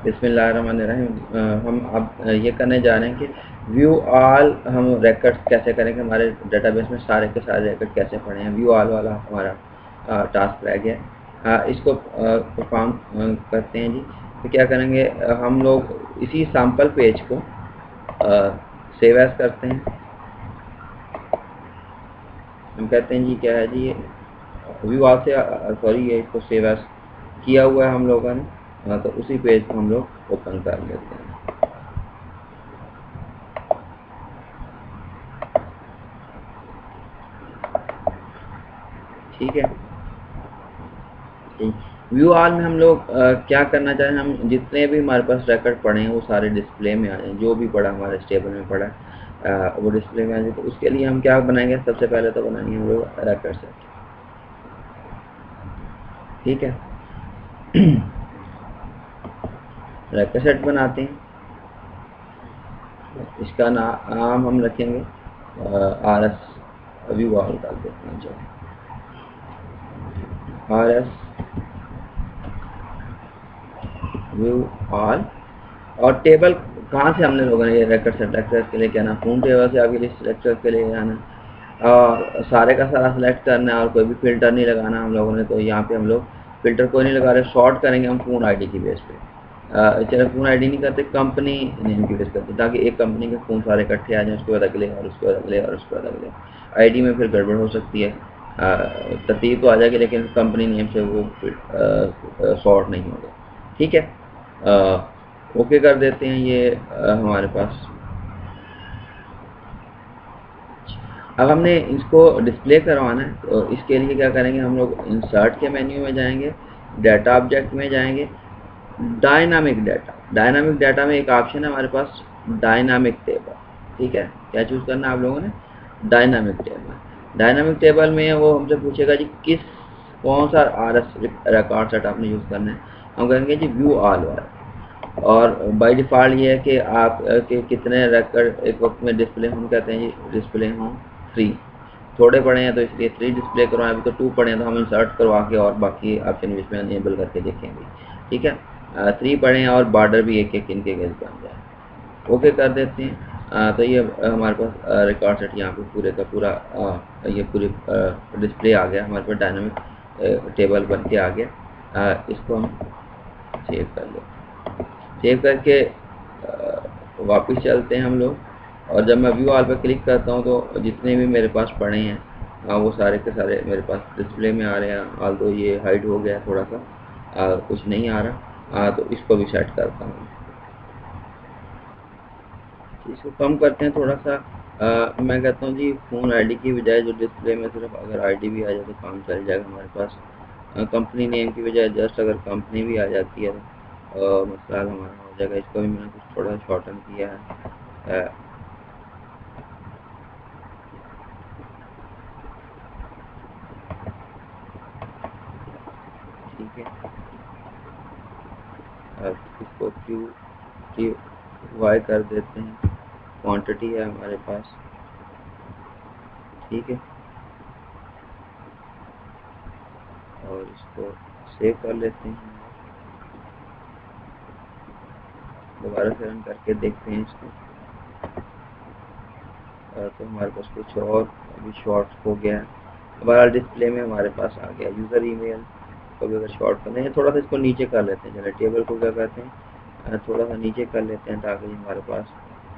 बिस्मिल्लाहिर्रहमानिर्रहीम। हम अब ये करने जा रहे हैं कि व्यू ऑल हम रिकॉर्ड कैसे करें कि हमारे डेटाबेस में सारे के सारे रिकॉर्ड कैसे पढ़े हैं। व्यू ऑल वाला हमारा टास्क रह गया। इसको परफॉर्म करते हैं जी। तो क्या करेंगे, हम लोग इसी सैम्पल पेज को सेव एज करते हैं। हम कहते हैं जी क्या है जी, व्यू ऑल से सॉरी ये इसको सेव एज किया हुआ है हम लोगों ने। तो उसी पेज को हम लोग ओपन कर लेते हैं। ठीक है, व्यू ऑल में हम लोग क्या करना चाहें, हम जितने भी हमारे पास रिकॉर्ड पड़े हैं वो सारे डिस्प्ले में आ जाएं। जो भी पड़ा हमारे टेबल में पड़ा है वो डिस्प्ले में आ जाए। तो उसके लिए हम क्या बनाएंगे, सबसे पहले तो बनाएंगे हम लोग रिकॉर्ड सेट। ठीक है, रिकॉर्ड सेट बनाते हैं। इसका नाम हम रखेंगे RS व्यू ऑल कर देते हैं। चलो RS व्यू ऑल। और टेबल कहाँ से हमने लोगों ने ये रिकॉर्ड सेट एक्सेस के लिए क्या ना, फोन टेबल से आपकी लिस्ट एक्सेस के लिए आना और सारे का सारा सेलेक्ट करना है और कोई भी फिल्टर नहीं लगाना हम लोगों ने। तो यहाँ पे हम लोग फिल्टर कोई नहीं लगा रहे, शॉर्ट करेंगे हम फोन आईडी की बेस पे। चलो फोन आईडी नहीं करते, कंपनी नेम की बेस करते, ताकि एक कंपनी के फोन सारे इकट्ठे आ जाए, उसके बाद अगले और उसके बाद अगले और उसके बाद अगले। आईडी में फिर गड़बड़ हो सकती है, तरतीब तो आ जाएगी लेकिन कंपनी नेम से वो शॉर्ट नहीं होगा। ठीक है, ओके कर देते हैं। ये हमारे पास अब हमने इसको डिस्प्ले करवाना है। तो इसके लिए क्या करेंगे, हम लोग इंसर्ट के मेन्यू में जाएंगे, डाटा ऑब्जेक्ट में जाएंगे, डायनामिक डाटा। डायनामिक डाटा में एक ऑप्शन है हमारे पास, डायनामिक टेबल। ठीक है, क्या चूज़ करना है आप लोगों ने, डायनामिक टेबल। डायनामिक टेबल में वो हमसे पूछेगा जी कौन सा RS रिकॉर्ड सेट आपने यूज़ करना है। हम कहेंगे जी व्यू ऑल वाला। और बाय डिफ़ॉल्ट ये है कि आप के कितने रिकॉर्ड एक वक्त में डिस्प्ले, हम कहते हैं जी डिस्प्ले हों 3। थोड़े पड़े हैं तो इसलिए 3 डिस्प्ले करवाएं, अभी तो 2 पड़े हैं तो हम इंसर्ट करवा के और बाकी ऑप्शन इसमें अनेबल करके देखेंगे। ठीक है, 3 पड़े हैं और बॉर्डर भी एक एक इनके गेज बन जाए। ओके कर देते हैं। तो ये हमारे पास रिकॉर्ड सेट यहाँ पे पूरे का पूरा ये पूरे डिस्प्ले आ गया हमारे पास, डायनामिक टेबल बन के आ गया। इसको हम सेव कर लेते हैं। सेव करके वापस चलते हैं हम लोग। और जब मैं व्यू ऑल पर क्लिक करता हूँ तो जितने भी मेरे पास पड़े हैं वो सारे के सारे मेरे पास डिस्प्ले में आ रहे हैं। ऑल तो ये हाइड हो गया थोड़ा सा, कुछ नहीं आ रहा। तो इसको भी सेट करता हूँ, इसको कम करते हैं थोड़ा सा। मैं कहता हूँ जी फ़ोन आईडी की बजाय जो डिस्प्ले में सिर्फ अगर आईडी भी आ जाए तो काम चल जाएगा हमारे पास। कंपनी नेम की बजाय जस्ट अगर कंपनी भी आ जाती है तो मसला हमारा हो जाएगा। इसको भी मैंने कुछ थोड़ा शॉर्टन किया है। ठीक है, अब इसको क्यू वाई कर देते हैं, क्वांटिटी है हमारे पास। ठीक है, और इसको सेव कर लेते हैं। दोबारा से रन करके देखते हैं इसको। तो हमारे पास कुछ और अभी शॉर्ट हो गया है। हमारा डिस्प्ले में हमारे पास आ गया यूज़र ईमेल। को भी अगर शॉर्ट करना है, थोड़ा सा इसको नीचे कर लेते हैं। चलो टेबल को क्या करते हैं, थोड़ा सा नीचे कर लेते हैं ताकि हमारे पास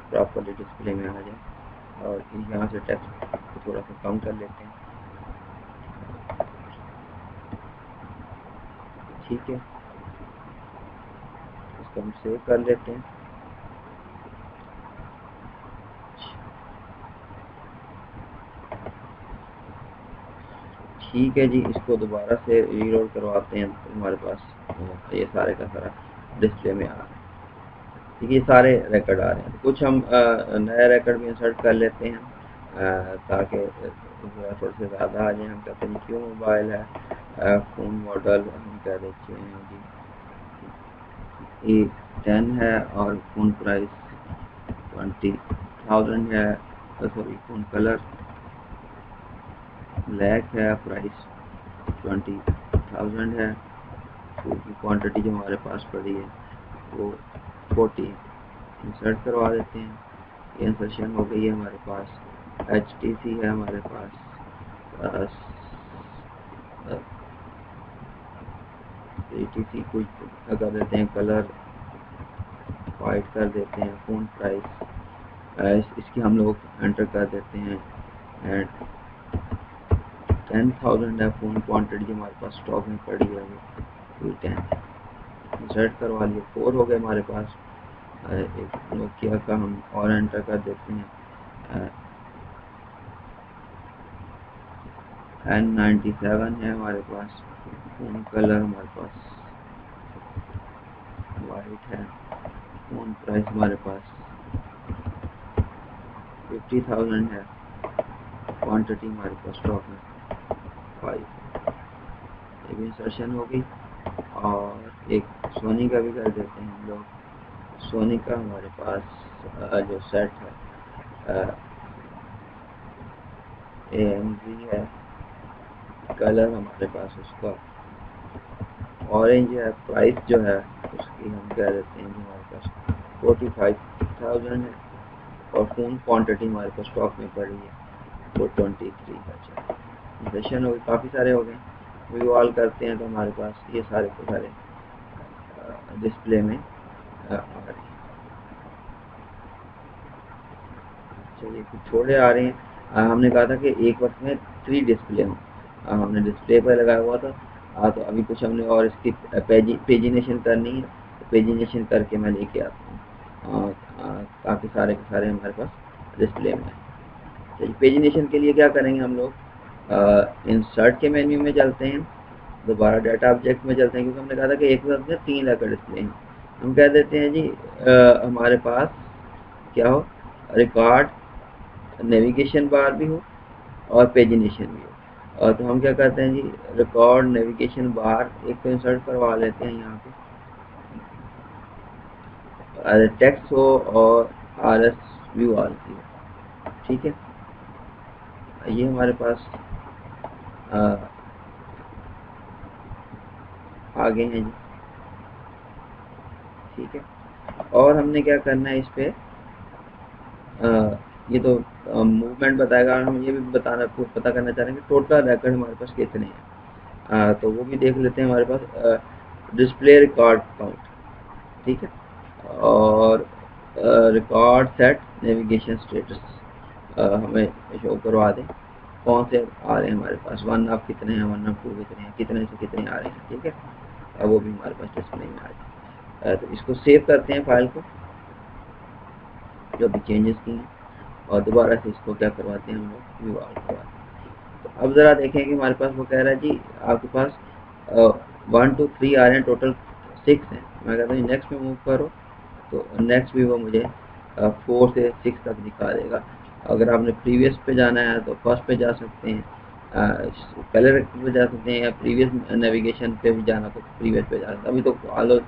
प्रॉपरली डिस्प्ले में आ जाए। और यहाँ से टेक्स्ट को थोड़ा सा कम कर लेते हैं। ठीक है, इसको हम सेव कर लेते हैं। ठीक है जी, इसको दोबारा से रीलोड करवाते हैं तो हमारे पास ये सारे का सारा डिस्प्ले में आ रहा है। ठीक है, ये सारे रिकॉर्ड आ रहे हैं। कुछ हम नया रिकॉर्ड भी इंसर्ट कर लेते हैं ताकि थोड़े से ज़्यादा आ जाए। हम कहते हैं क्यों मोबाइल है, फ़ोन मॉडल हम कह देते हैं जी E10 है और फ़ोन प्राइस 20,000 है। सॉरी, फ़ोन कलर ब्लैक है, प्राइस 20,000 है। तो क्वांटिटी जो हमारे पास पड़ी है वो 40 इंसर्ट करवा देते हैं। ये इंसर्शन हो गई है हमारे पास। HTC है हमारे पास, ATC कुछ कर देते हैं, कलर वाइट कर देते हैं। फ़ोन प्राइस इसकी हम लोग एंटर कर देते हैं एंड 10,000 है। फ़ोन क्वांटिटी हमारे पास स्टॉक में पड़ी है वो 10 इंसर्ट करवा लिए। 4 हो गए हमारे पास। एक नोकिया का हम और एंटर कर देते हैं। N97 है हमारे पास। फ़ोन कलर हमारे पास वाइट है। फ़ोन प्राइस हमारे पास 50,000 है। क्वांटिटी हमारे पास स्टॉक में 5। ये भी इंसर्शन हो गई। और एक सोनी का भी कर देते हैं हम लोग। सोनी का हमारे पास जो सेट है AMG है। कलर हमारे पास उसका ऑरेंज है। प्राइस जो है उसकी हम कह देते हैं कि हमारे पास 45,000 है। और फ़ोन क्वांटिटी हमारे पास स्टॉक में पड़ी है वो 23 का। इंसर्शन हो गए, काफ़ी सारे हो गए। व्यू ऑल करते हैं तो हमारे पास ये सारे के सारे डिस्प्ले में आ रहे हैं। चलिए कुछ छोड़े आ रहे हैं। हमने कहा था कि एक वक्त में 3 डिस्प्ले हों। हमने डिस्प्ले पर लगाया हुआ था। तो अभी कुछ हमने और इसकी पेजिनेशन करनी है, तो पेजिनेशन करके मैं लेके आता हूँ। काफ़ी सारे के सारे हमारे पास डिस्प्ले में। चलिए पेजिनेशन के लिए क्या करेंगे हम लोग, इंसर्ट के मेन्यू में चलते हैं, दोबारा डाटा ऑब्जेक्ट में चलते हैं, क्योंकि हमने कहा था कि एक वक्त में 3 लेकर डिस्प्ले हैं। हम कह देते हैं जी हमारे पास क्या हो, रिकॉर्ड नेविगेशन बार भी हो और पेजिनेशन भी हो। और तो हम क्या करते हैं जी, रिकॉर्ड नेविगेशन बार एक तो इंसर्ट करवा लेते हैं यहाँ पे, टेक्स्ट हो और RS व्यू ऑल की हो। ठीक है, ये हमारे पास आगे हैं जी। ठीक है, और हमने क्या करना है इस पे, ये तो मूवमेंट बताएगा। हम ये भी पता करना चाह रहे हैं कि टोटल रिकॉर्ड हमारे पास कितने हैं। तो वो भी देख लेते हैं हमारे पास। डिस्प्ले रिकॉर्ड काउंट, ठीक है, और रिकॉर्ड सेट नेविगेशन स्टेटस हमें शो करवा दें कौन से आ रहे हैं हमारे पास। 1 ऑफ कितने हैं, 1 ऑफ 2 कितने हैं, कितने से कितने आ रहे हैं। ठीक है, वो भी हमारे पास डिस्प्ले में आ जाए। तो इसको सेव करते हैं फाइल को, जो भी चेंजेस की हैं, और दोबारा से इसको क्या करवाते हैं हम लोग, व्यू आउट करवाते हैं। तो अब ज़रा देखें कि हमारे पास वो कह रहा है जी आपके पास 1 2 3 आ रहे हैं, टोटल 6 हैं। मैं कहता हूँ नेक्स्ट में मूव करो, तो नेक्स्ट भी वो मुझे 4 से 6 तक दिखा देगा। अगर आपने प्रीवियस पे जाना है तो फर्स्ट पे जा सकते हैं, पहले पे जा सकते हैं, या प्रीवियस नेविगेशन पे भी जाना तो प्रीवियस पे जा सकते हैं। अभी तो ऑल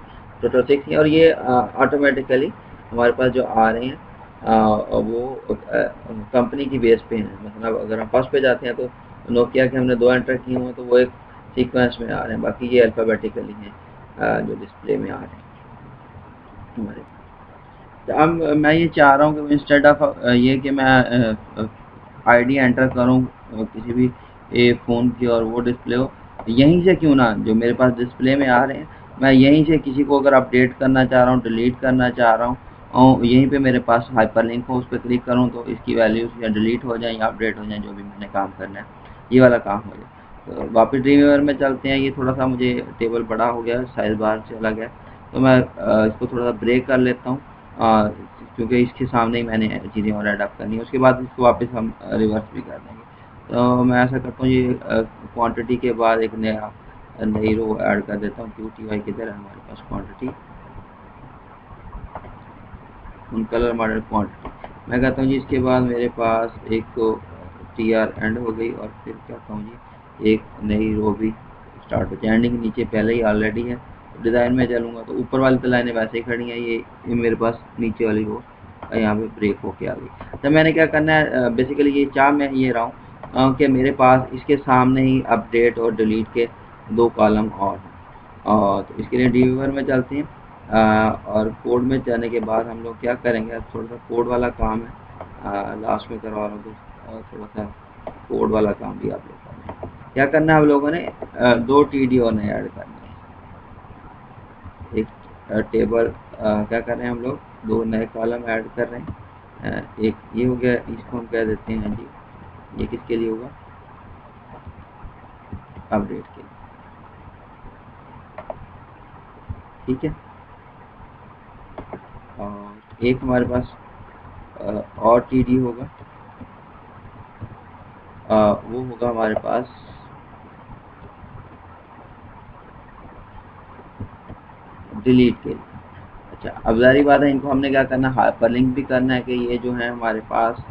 टोटल 6 हैं, और ये ऑटोमेटिकली हमारे पास जो आ रहे हैं वो कंपनी की बेस पे हैं। मतलब अगर हम फर्स्ट पे जाते हैं तो नोकिया के हमने 2 एंटर किए हुए, तो वो एक सीक्वेंस में आ रहे हैं, बाकी ये अल्फ़ाबेटिकली हैं जो डिस्प्ले में आ रहे हैं हमारे। तो अब मैं ये चाह रहा हूँ कि इंस्टेड ऑफ ये कि मैं आईडी एंटर करूँ किसी भी फ़ोन की और वो डिस्प्ले हो, यहीं से क्यों ना जो मेरे पास डिस्प्ले में आ रहे हैं, मैं यहीं से किसी को अगर अपडेट करना चाह रहा हूँ, डिलीट करना चाह रहा हूँ, और यहीं पे मेरे पास हाइपरलिंक हो, उस पर क्लिक करूँ तो इसकी वैल्यूज या डिलीट हो जाए या अपडेट हो जाए, जो भी मैंने काम करना है ये वाला काम हो जाए। तो वापस ड्रीमवीवर में चलते हैं। ये थोड़ा सा मुझे टेबल बड़ा हो गया, साइज बार चला गया, तो मैं इसको थोड़ा सा ब्रेक कर लेता हूँ, क्योंकि इसके सामने ही मैंने चीज़ें और एडअप करनी है। उसके बाद इसको वापस हम रिवर्स भी कर देंगे। तो मैं ऐसा करता हूँ, ये क्वांटिटी के बाद एक नई रो ऐड कर देता हूँ। QTY की तरह हमारे पास क्वांटिटी, उन कलर मॉडल क्वांटिटी मैं कहता हूँ जी। इसके बाद मेरे पास एक तो TR एंड हो गई, और फिर कहता हूँ जी एक नई रो भी स्टार्ट हो जाए। एंडिंग नीचे पहले ही ऑलरेडी है। डिज़ाइन में चलूँगा तो ऊपर वाली तो लाइनें वैसे ही खड़ी हैं, ये मेरे पास नीचे वाली रो यहाँ पे ब्रेक होके आ गई। तो मैंने क्या करना है, बेसिकली ये चाह मैं ये रहा हूँ कि मेरे पास इसके सामने ही अपडेट और डिलीट के 2 कॉलम और हैं। और तो इसके लिए ड्रीमवीवर में चलते हैं, और कोड में जाने के बाद हम लोग क्या करेंगे, अब थोड़ा सा कोड वाला काम है, लास्ट में करवा रहा हूँ तो थोड़ा सा कोड वाला काम भी आप लोग करें। क्या करना है, हम लोगों ने दो TD और नए ऐड करने हैं। एक टेबल क्या कर रहे हैं हम लोग, दो नए कॉलम ऐड कर रहे हैं। एक ये हो गया, इसको हम कह देते हैं जी, ये किसके लिए होगा, अपडेट के लिए, ठीक है। और एक हमारे पास और TD होगा, वो होगा हमारे पास डिलीट के लिए। अच्छा, अब जारी बात है, इनको हमने क्या करना है, हाइपरलिंक भी करना है कि ये जो है हमारे पास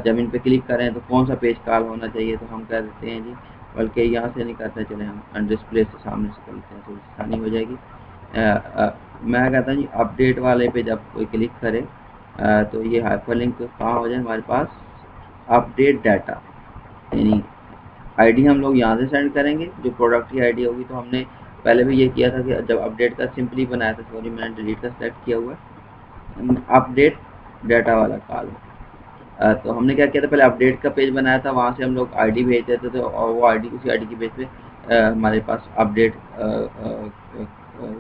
जब इन पे क्लिक करें तो कौन सा पेज कॉल होना चाहिए, तो हम कह देते हैं जी, बल्कि यहाँ से नहीं करते, चले हम डिस्प्ले से सामने से करते हैं, थोड़ी आसानी हो जाएगी। मैं कहता हूँ जी, अपडेट वाले पे जब कोई क्लिक करे तो ये हाइपरलिंक कहाँ हो जाए हमारे पास, अपडेट डाटा, यानी आईडी हम लोग यहाँ से सेंड करेंगे, जो प्रोडक्ट की आईडी होगी। तो हमने पहले भी ये किया था कि जब अपडेट का सिंपली बनाया था, सॉरी मैंने डिलीट का सेलेक्ट किया हुआ है, अपडेट डाटा वाला कॉल। तो हमने क्या किया था, पहले अपडेट का पेज बनाया था, वहाँ से हम लोग आईडी भेज देते थे और वो आईडी, उसी आईडी के बेस पे हमारे पास अपडेट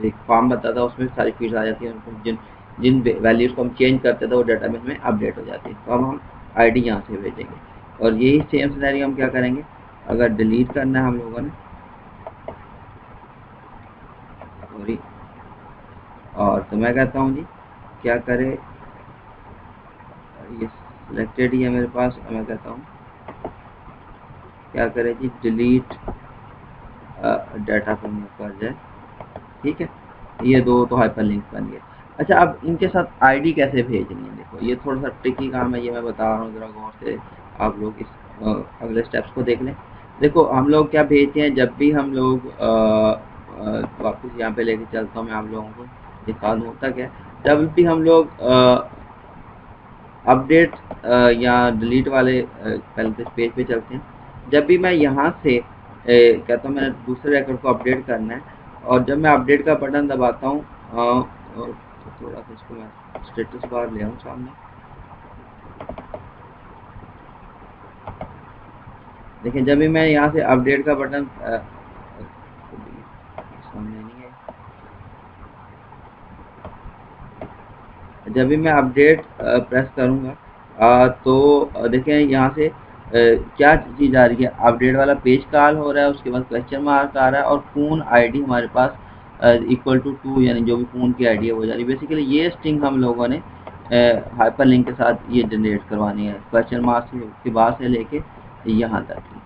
एक फॉर्म बनता था, उसमें सारी फील्ड आ जाती है, जिन जिन वैल्यूज़ को हम चेंज करते थे वो डाटाबेस में अपडेट हो जाती है। तो अब हम आईडी यहाँ से भेजेंगे और यही सेम सिनेरियो हम क्या करेंगे, अगर डिलीट करना है हम लोगों ने, सॉरी, और तो मैं कहता हूँ जी क्या करे, ये सिलेक्टेड ही है मेरे पास, और मैं कहता हूँ क्या करे जी, डिलीट डाटा को मूव कर जाए, ठीक है। ये दो तो हाइपरलिंक बन गए। अच्छा, अब इनके साथ आईडी कैसे भेजनी है, देखो ये थोड़ा सा ट्रिकी काम है, ये मैं बता रहा हूँ, ज़रा गौर से आप लोग इस अगले स्टेप्स को देख लें। देखो हम लोग क्या भेजते हैं, जब भी हम लोग वापस यहाँ पे लेके चलता हूँ, मैं आप लोगों को दिखा दूँ होता क्या, जब भी हम लोग अपडेट या डिलीट वाले पहले तो पेज पे चलते हैं, जब भी मैं यहाँ से कहता हूँ मैंने दूसरे रिकॉर्ड को अपडेट करना है, और जब मैं अपडेट का बटन दबाता हूँ तो थोड़ा सा इसको मैं स्टेटस बार ले आऊँ सामने, देखिए जब भी मैं यहाँ से अपडेट का बटन सामने नहीं है, जब भी मैं अपडेट प्रेस करूँगा तो देखें यहाँ से क्या चीज़ आ रही है, अपडेट वाला पेज कॉल हो रहा है, उसके बाद क्वेश्चन मार्क आ रहा है, और फोन आईडी हमारे पास इक्वल टू 2, यानी जो भी फ़ोन की आईडी है वो जा रही है। बेसिकली ये स्ट्रिंग हम लोगों ने हाइपर लिंक के साथ ये जनरेट करवानी है, क्वेश्चन मार्क के बाद से लेके यहाँ तक की।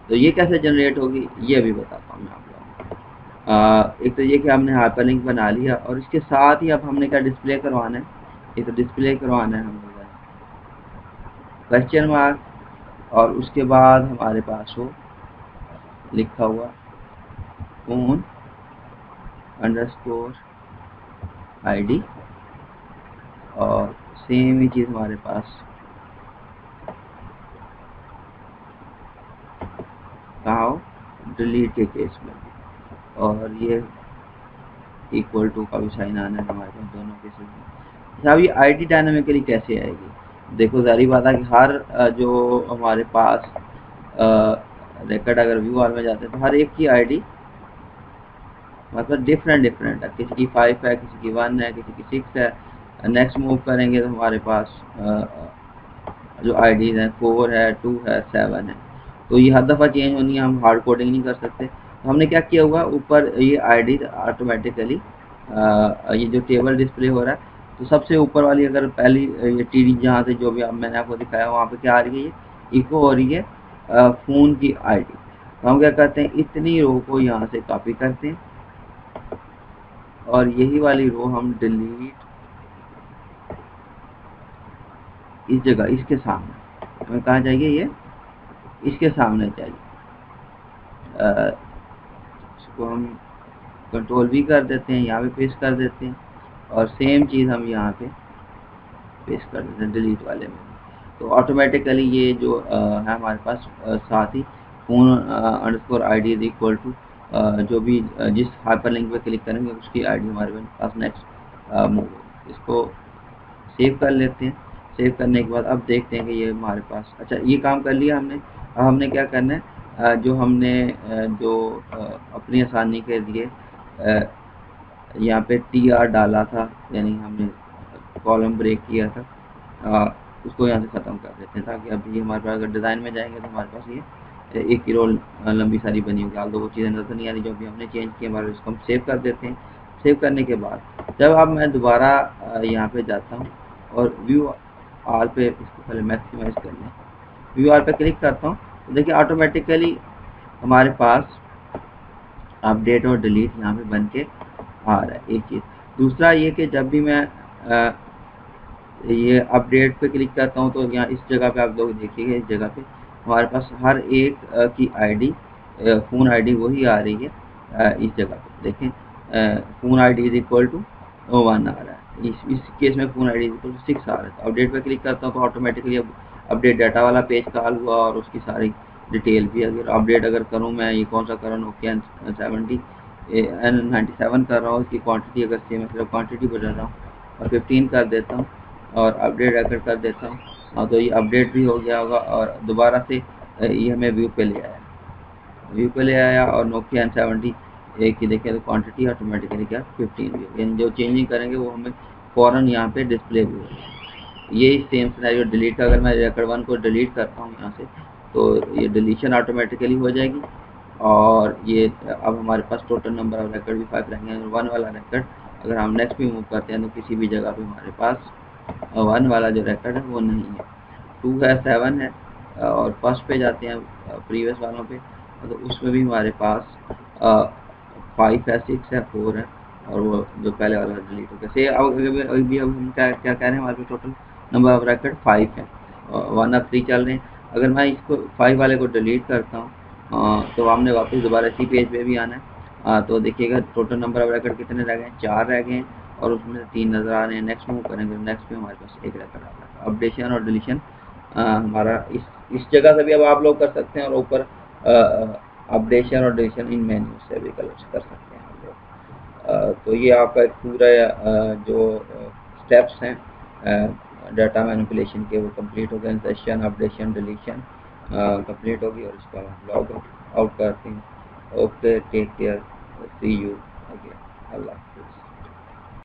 तो ये कैसे जनरेट होगी ये अभी बताता हूँ मैं आप लोगों को। एक तो ये कि हमने हाइपर लिंक बना लिया, और इसके साथ ही अब हमने क्या डिस्प्ले करवाना है, ये तो डिस्प्ले करवाना है हम लोगों ने क्वेश्चन मार्क, और उसके बाद हमारे पास हो लिखा हुआ फोन अंडरस्कोर आईडी, और सेम ही चीज़ हमारे पास कहाँ हो, डिलीट के केस में, और ये इक्वल टू का भी साइन आना है हमारे पास दोनों केसेस में। अच्छा, अब ये आईडी डायनामिकली कैसे आएगी, देखो जारी बात है कि हर जो हमारे पास रिकॉर्ड अगर व्यू आर में जाते हैं तो हर एक की आईडी मतलब डिफरेंट है, किसी की 5 है, किसी की 1 है, किसी की 6 है। नेक्स्ट मूव करेंगे तो हमारे पास जो आईडीज हैं 4 है, 2 है, 7 है, तो ये हर दफ़ा चेंज होनी है, हम हार्ड कोडिंग नहीं कर सकते। तो हमने क्या किया हुआ, ऊपर ये आईडी ऑटोमेटिकली ये जो टेबल डिस्प्ले हो रहा है, तो सबसे ऊपर वाली अगर पहली ये टीडी जहाँ से जो भी मैंने आपको दिखाया वहाँ पे क्या आ रही है, ये इको हो रही है फ़ोन की आईडी। तो हम क्या करते हैं, इतनी रो को यहाँ से कॉपी करते हैं, और यही वाली रो हम डिलीट इस जगह, इसके सामने हमें कहाँ चाहिए, ये इसके सामने चाहिए। इसको हम कंट्रोल भी कर देते हैं, यहाँ पे पेस्ट कर देते हैं, और सेम चीज़ हम यहाँ पे पेस्ट कर देते हैं डिलीट वाले में। तो ऑटोमेटिकली ये जो है हमारे पास साथ ही phone underscore ID is equal to जो भी जिस हाइपर लिंक पे क्लिक करेंगे उसकी आईडी हमारे पास नेक्स्ट मूव। इसको सेव कर लेते हैं। सेव करने के बाद अब देखते हैं कि ये हमारे पास, अच्छा ये काम कर लिया हमने। अब हमने क्या करना है, जो हमने अपनी आसानी के लिए यहाँ पे TR डाला था, यानी हमने कॉलम ब्रेक किया था, उसको यहाँ से ख़त्म कर देते हैं, ताकि अभी हमारे पास अगर डिज़ाइन में जाएंगे तो हमारे पास ये 1 रो लंबी सारी बनी होगी। हाल तो वो चीज़ें नज़र नहीं आ रही जो भी हमने चेंज की हमारे, उसको हम सेव कर देते हैं। सेव करने के बाद जब अब मैं दोबारा यहाँ पे जाता हूँ और व्यू ऑल पे, इसको पहले मैक्सिमाइज कर लें, व्यू ऑल पे क्लिक करता हूँ तो देखिए ऑटोमेटिकली हमारे पास अपडेट और डिलीट यहाँ पे बन के आ रहा है, एक चीज़। दूसरा ये कि जब भी मैं ये अपडेट पे क्लिक करता हूँ तो यहाँ इस जगह पे आप लोग देखिएगा, इस जगह पे हमारे पास हर एक की आईडी, फ़ोन आईडी वही आ रही है। इस जगह पे देखें, phone ID is equal to 1 आ रहा है, इस केस में phone ID is equal to 6 आ रहा है। तो अपडेट पे क्लिक करता हूँ तो ऑटोमेटिकली अब अपडेट डाटा वाला पेज कॉल हुआ और उसकी सारी डिटेल भी। अगर अपडेट अगर करूँ मैं, ये कौन सा कर रहा हूँ, Nokia N97 कर रहा हूँ, इसकी क्वांटिटी अगर सेम है, सिर्फ क्वांटिटी बदल रहा हूँ और 15 कर देता हूँ और अपडेट अगर कर देता हूँ तो ये अपडेट भी हो गया होगा और दोबारा से ये हमें व्यू पे ले आया, व्यू पे ले आया और Nokia N70 की देखिए तो क्वांटिटी ऑटोमेटिकली क्या 15 भी होगी, यानी जो चेंजिंग करेंगे वो हमें फ़ौरन यहाँ पे डिस्प्ले भी होगा। यही सेम सिनेरियो डिलीट का, अगर मैं record 1 को डिलीट करता हूँ यहाँ से तो ये डिलीशन ऑटोमेटिकली हो जाएगी और ये अब हमारे पास टोटल नंबर ऑफ रिकॉर्ड भी 5 रहेंगे। 1 वाला रिकॉर्ड अगर हम नेक्स्ट पे मूव करते हैं तो किसी भी जगह पे हमारे पास 1 वाला जो रिकॉर्ड है वो नहीं है, 2 है, 7 है और फर्स्ट पे जाते हैं प्रीवियस वालों पे तो उसमें भी हमारे पास 5 है, 6 है, 4 है और वो जो पहले वाला डिलीट हो गया। से अभी हम क्या क्या कह रहे हैं, हमारे पास टोटल नंबर ऑफ रिकॉर्ड 5 है, 1 अब 3 चल रहे हैं। अगर मैं इसको 5 वाले को डिलीट करता हूँ तो हमने वापस दोबारा इसी पेज पे भी आना है। तो देखिएगा टोटल नंबर ऑफ रिकॉर्ड कितने रह गए, 4 रह गए हैं और उसमें 3 नज़र आ रहे हैं। नेक्स्ट मूव करेंगे, नेक्स्ट पे हमारे पास 1 रिकॉर्ड आ रहा है। अपडेशन और डिलीशन हमारा इस जगह से भी अब आप लोग कर सकते हैं और ऊपर अपडेशन और डिलीशन इन मेन्यू से भी कर सकते हैं हम लोग। तो ये आपका एक पूरा जो स्टेप्स हैं डाटा मैनिपुलेशन के वो कंप्लीट हो गए। इंसर्शन, अपडेशन, डिलीशन कंप्लीट होगी और इसको हम लॉग आउट करते हैं। Okay, take care, see you again, अल्लाह हाफिज़।